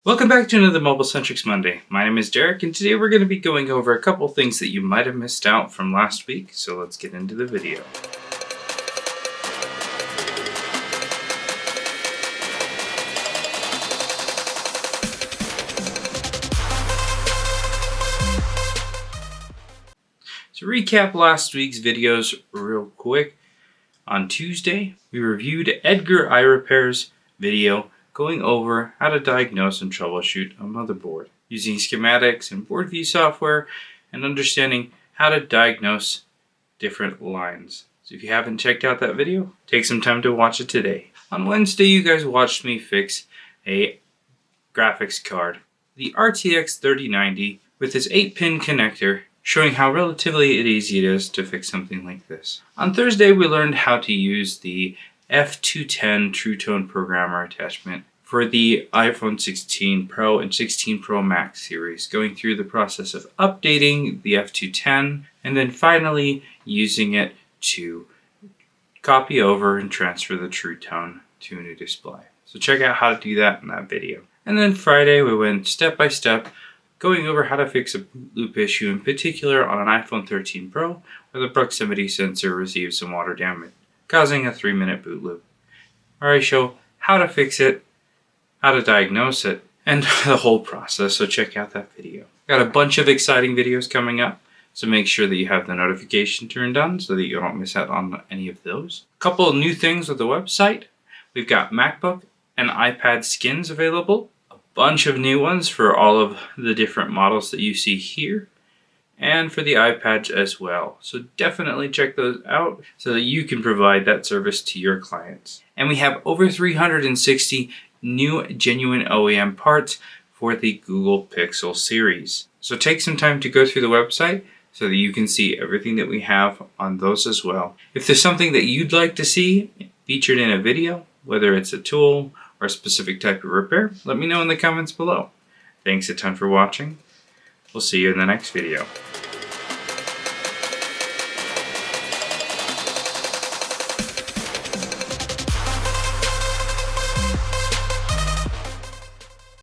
Welcome back to another MobileSentrix Monday. My name is Derek, and today we're going to be going over a couple things that you might have missed out from last week, so let's get into the video. To recap last week's videos real quick, on Tuesday we reviewed Edgar iRepair's video going over how to diagnose and troubleshoot a motherboard using schematics and board view software and understanding how to diagnose different lines. So if you haven't checked out that video, take some time to watch it today. On Wednesday, you guys watched me fix a graphics card, the RTX 3090, with its 8-pin connector, showing how relatively easy it is to fix something like this. On Thursday, we learned how to use the F210 True Tone Programmer attachment for the iPhone 16 Pro and 16 Pro Max series, going through the process of updating the F210 and then finally using it to copy over and transfer the True Tone to a new display. So check out how to do that in that video. And then Friday we went step by step going over how to fix a boot loop issue, in particular on an iPhone 13 Pro where the proximity sensor received some water damage, causing a 3-minute boot loop. Where I show how to fix it, how to diagnose it, and the whole process, so check out that video. Got a bunch of exciting videos coming up, so make sure that you have the notification turned on so that you don't miss out on any of those. A couple of new things with the website. We've got MacBook and iPad skins available, a bunch of new ones for all of the different models that you see here, and for the iPads as well. So definitely check those out so that you can provide that service to your clients. And we have over 360 new genuine OEM parts for the Google Pixel series. So take some time to go through the website so that you can see everything that we have on those as well. If there's something that you'd like to see featured in a video, whether it's a tool or a specific type of repair, let me know in the comments below. Thanks a ton for watching. We'll see you in the next video.